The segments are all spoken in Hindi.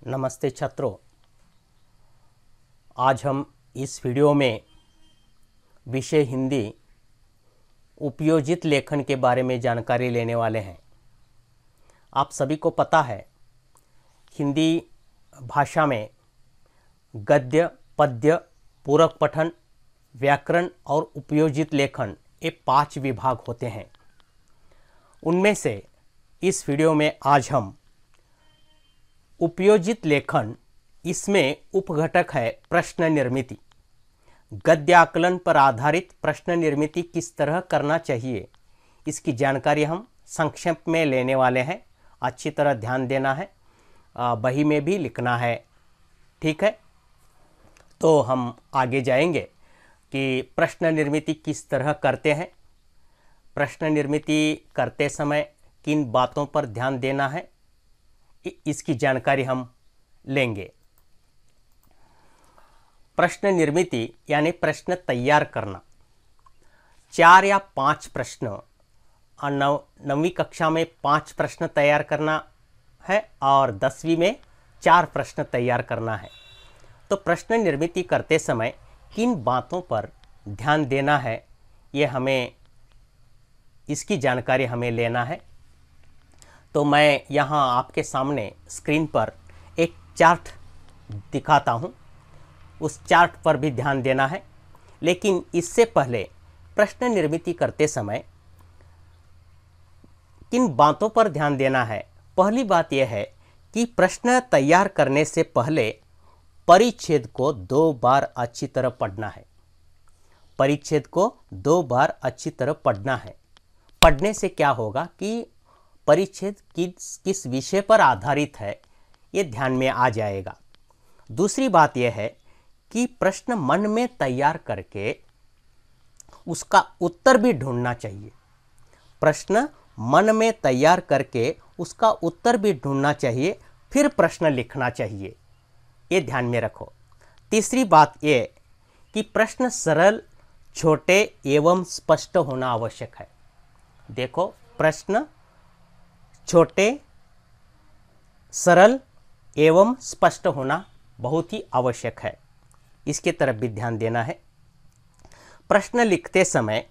नमस्ते छात्रों। आज हम इस वीडियो में विषय हिंदी उपयोजित लेखन के बारे में जानकारी लेने वाले हैं। आप सभी को पता है, हिंदी भाषा में गद्य, पद्य, पूरक पठन, व्याकरण और उपयोजित लेखन ये 5 विभाग होते हैं। उनमें से इस वीडियो में आज हम उपयोजित लेखन, इसमें उपघटक है प्रश्न निर्मिति। गद्य आकलन पर आधारित प्रश्न निर्मिति किस तरह करना चाहिए, इसकी जानकारी हम संक्षेप में लेने वाले हैं। अच्छी तरह ध्यान देना है, बही में भी लिखना है, ठीक है। तो हम आगे जाएंगे कि प्रश्न निर्मिति किस तरह करते हैं, प्रश्न निर्मिति करते समय किन बातों पर ध्यान देना है, इसकी जानकारी हम लेंगे। प्रश्न निर्मिति यानी प्रश्न तैयार करना। 4 या 5 प्रश्न और 9वीं कक्षा में 5 प्रश्न तैयार करना है और 10वीं में 4 प्रश्न तैयार करना है। तो प्रश्न निर्मिति करते समय किन बातों पर ध्यान देना है, ये हमें इसकी जानकारी हमें लेना है। तो मैं यहाँ आपके सामने स्क्रीन पर एक चार्ट दिखाता हूँ, उस चार्ट पर भी ध्यान देना है। लेकिन इससे पहले प्रश्न निर्मिति करते समय किन बातों पर ध्यान देना है, पहली बात यह है कि प्रश्न तैयार करने से पहले परिच्छेद को 2 बार अच्छी तरह पढ़ना है। परिच्छेद को 2 बार अच्छी तरह पढ़ना है। पढ़ने से क्या होगा कि परिच्छेद किस विषय पर आधारित है, ये ध्यान में आ जाएगा। दूसरी बात यह है कि प्रश्न मन में तैयार करके उसका उत्तर भी ढूंढना चाहिए। प्रश्न मन में तैयार करके उसका उत्तर भी ढूंढना चाहिए, फिर प्रश्न लिखना चाहिए, ये ध्यान में रखो। तीसरी बात ये कि प्रश्न सरल, छोटे एवं स्पष्ट होना आवश्यक है। देखो, प्रश्न छोटे, सरल एवं स्पष्ट होना बहुत ही आवश्यक है, इसके तरफ भी ध्यान देना है। प्रश्न लिखते समय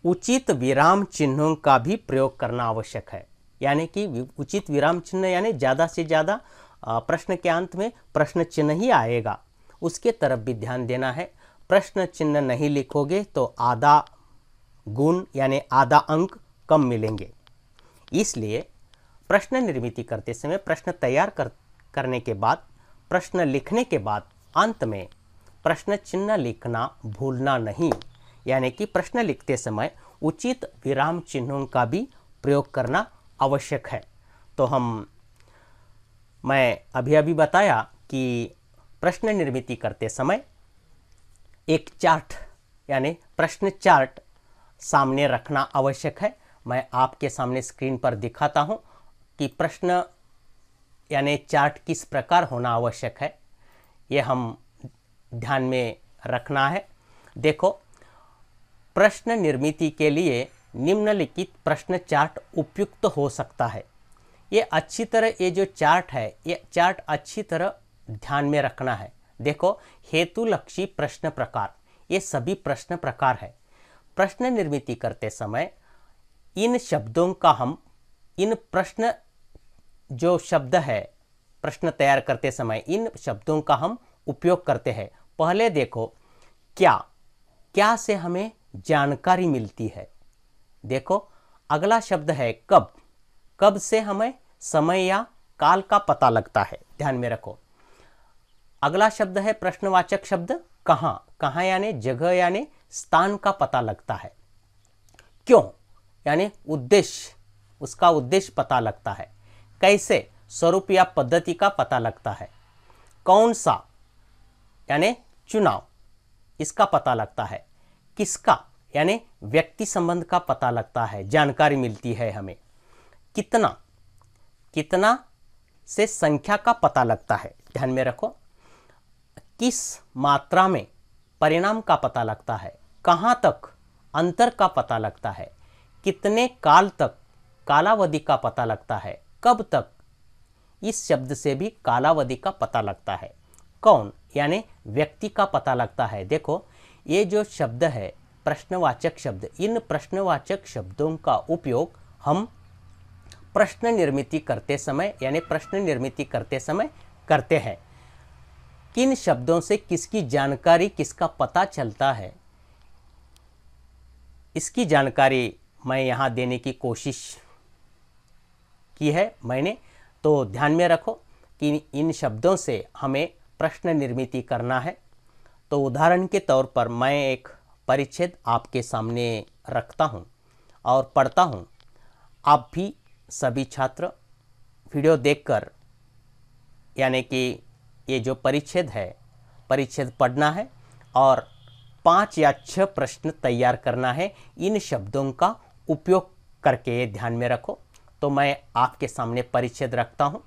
उचित विराम चिन्हों का भी प्रयोग करना आवश्यक है। यानी कि उचित विराम चिन्ह यानी ज़्यादा से ज़्यादा प्रश्न के अंत में प्रश्न चिन्ह ही आएगा, उसके तरफ भी ध्यान देना है। प्रश्न चिन्ह नहीं लिखोगे तो आधा गुण यानी आधा अंक कम मिलेंगे। इसलिए प्रश्न निर्मिति करते समय प्रश्न तैयार करने के बाद, प्रश्न लिखने के बाद अंत में प्रश्न चिन्ह लिखना भूलना नहीं। यानी कि प्रश्न लिखते समय उचित विराम चिन्हों का भी प्रयोग करना आवश्यक है। तो मैं अभी बताया कि प्रश्न निर्मिति करते समय एक चार्ट यानी प्रश्न चार्ट सामने रखना आवश्यक है। मैं आपके सामने स्क्रीन पर दिखाता हूं कि प्रश्न यानी चार्ट किस प्रकार होना आवश्यक है, ये हम ध्यान में रखना है। देखो, प्रश्न निर्मिति के लिए निम्नलिखित प्रश्न चार्ट उपयुक्त हो सकता है। ये अच्छी तरह, ये जो चार्ट है, ये चार्ट अच्छी तरह ध्यान में रखना है। देखो, हेतुलक्षी प्रश्न प्रकार, ये सभी प्रश्न प्रकार है। प्रश्न निर्मिति करते समय इन शब्दों का इन प्रश्न जो शब्द है, प्रश्न तैयार करते समय इन शब्दों का हम उपयोग करते हैं। पहले देखो, क्या से हमें जानकारी मिलती है। देखो, अगला शब्द है कब से हमें समय या काल का पता लगता है, ध्यान में रखो। अगला शब्द है प्रश्नवाचक शब्द कहाँ यानी जगह यानी स्थान का पता लगता है। क्यों यानी उद्देश्य, उसका उद्देश्य पता लगता है। कैसे, स्वरूप या पद्धति का पता लगता है। कौन सा यानी चुनाव, इसका पता लगता है। किसका यानी व्यक्ति संबंध का पता लगता है, जानकारी मिलती है हमें। कितना से संख्या का पता लगता है, ध्यान में रखो। किस मात्रा में परिणाम का पता लगता है। कहाँ तक अंतर का पता लगता है। कितने काल तक कालावधि का पता लगता है। कब तक इस शब्द से भी कालावधि का पता लगता है। कौन यानी व्यक्ति का पता लगता है। देखो ये जो शब्द है प्रश्नवाचक शब्द, इन प्रश्नवाचक शब्दों का उपयोग हम प्रश्न निर्मिति करते समय यानी प्रश्न निर्मिति करते समय करते हैं। किन शब्दों से किसकी जानकारी, किसका पता चलता है, इसकी जानकारी मैं यहाँ देने की कोशिश की है मैंने। तो ध्यान में रखो कि इन शब्दों से हमें प्रश्न निर्मिति करना है। तो उदाहरण के तौर पर मैं एक परिच्छेद आपके सामने रखता हूँ और पढ़ता हूँ। आप भी सभी छात्र वीडियो देखकर यानी कि ये जो परिच्छेद है, परिच्छेद पढ़ना है और 5 या 6 प्रश्न तैयार करना है इन शब्दों का उपयोग करके। ध्यान में रखो। तो मैं आपके सामने परिच्छेद रखता हूँ।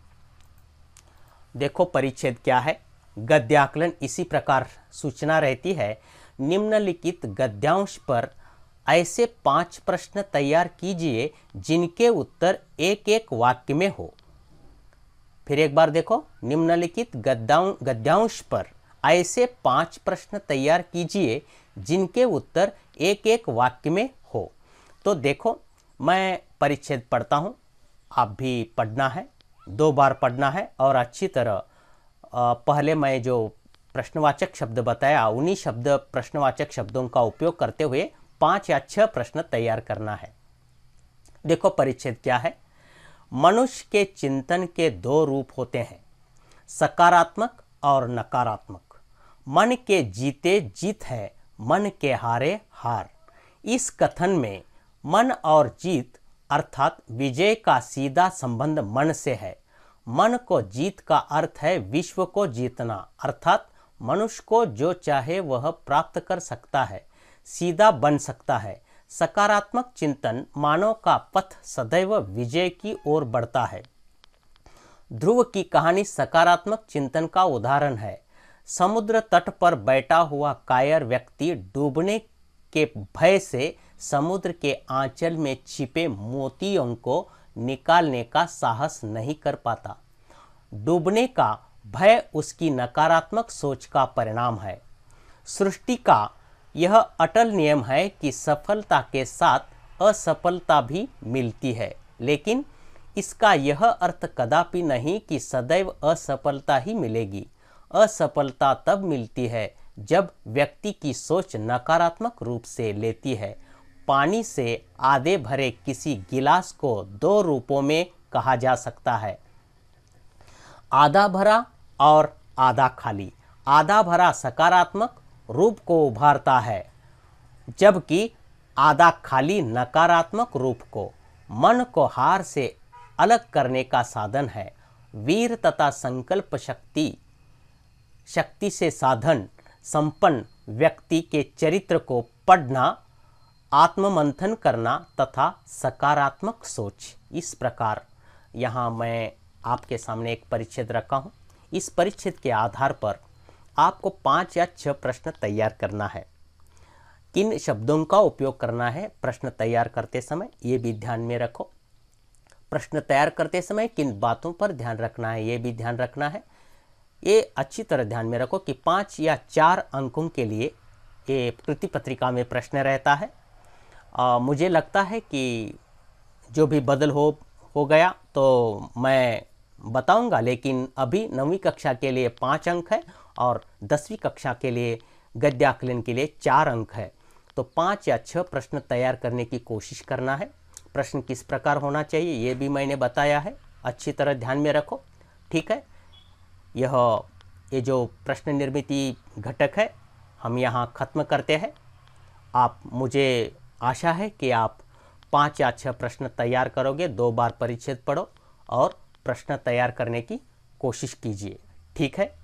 देखो परिच्छेद क्या है। गद्याकलन इसी प्रकार सूचना रहती है, निम्नलिखित गद्यांश पर ऐसे 5 प्रश्न तैयार कीजिए जिनके उत्तर एक एक वाक्य में हो। फिर एक बार देखो, निम्नलिखित गद्यांश पर ऐसे 5 प्रश्न तैयार कीजिए जिनके उत्तर एक एक वाक्य में हो। तो देखो मैं परिच्छेद पढ़ता हूँ, आप भी पढ़ना है, 2 बार पढ़ना है और अच्छी तरह पहले मैं जो प्रश्नवाचक शब्द बताया उन्हीं प्रश्नवाचक शब्दों का उपयोग करते हुए 5 या 6 प्रश्न तैयार करना है। देखो परिच्छेद क्या है। मनुष्य के चिंतन के 2 रूप होते हैं, सकारात्मक और नकारात्मक। मन के जीते जीत है, मन के हारे हार। इस कथन में मन और जीत अर्थात विजय का सीधा संबंध मन से है। मन को जीत का अर्थ है विश्व को जीतना, अर्थात मनुष्य को जो चाहे वह प्राप्त कर सकता है, सीधा बन सकता है। सकारात्मक चिंतन मानव का पथ सदैव विजय की ओर बढ़ता है। ध्रुव की कहानी सकारात्मक चिंतन का उदाहरण है। समुद्र तट पर बैठा हुआ कायर व्यक्ति डूबने के भय से समुद्र के आंचल में छिपे मोतियों को निकालने का साहस नहीं कर पाता। डूबने का भय उसकी नकारात्मक सोच का परिणाम है। सृष्टि का यह अटल नियम है कि सफलता के साथ असफलता भी मिलती है, लेकिन इसका यह अर्थ कदापि नहीं कि सदैव असफलता ही मिलेगी। असफलता तब मिलती है जब व्यक्ति की सोच नकारात्मक रूप से लेती है। पानी से आधे भरे किसी गिलास को 2 रूपों में कहा जा सकता है, आधा भरा और आधा खाली। आधा भरा सकारात्मक रूप को उभारता है, जबकि आधा खाली नकारात्मक रूप को, मन को हार से अलग करने का साधन है। वीर तथा संकल्प शक्ति से साधन संपन्न व्यक्ति के चरित्र को पढ़ना, आत्ममंथन करना तथा सकारात्मक सोच। इस प्रकार यहाँ मैं आपके सामने एक परिच्छेद रखा हूँ। इस परिच्छेद के आधार पर आपको 5 या 6 प्रश्न तैयार करना है। किन शब्दों का उपयोग करना है प्रश्न तैयार करते समय, ये भी ध्यान में रखो। प्रश्न तैयार करते समय किन बातों पर ध्यान रखना है, ये भी ध्यान रखना है। ये अच्छी तरह ध्यान में रखो कि 5 या 4 अंकों के लिए ये कृति पत्रिका में प्रश्न रहता है। मुझे लगता है कि जो भी बदल हो गया तो मैं बताऊंगा, लेकिन अभी 9वीं कक्षा के लिए 5 अंक है और 10वीं कक्षा के लिए गद्याकलन के लिए 4 अंक है। तो 5 या 6 प्रश्न तैयार करने की कोशिश करना है। प्रश्न किस प्रकार होना चाहिए ये भी मैंने बताया है, अच्छी तरह ध्यान में रखो। ठीक है, ये जो प्रश्न निर्मिति घटक है हम यहाँ ख़त्म करते हैं। मुझे आशा है कि आप 5 या 6 प्रश्न तैयार करोगे, 2 बार परिच्छेद पढ़ो और प्रश्न तैयार करने की कोशिश कीजिए। ठीक है।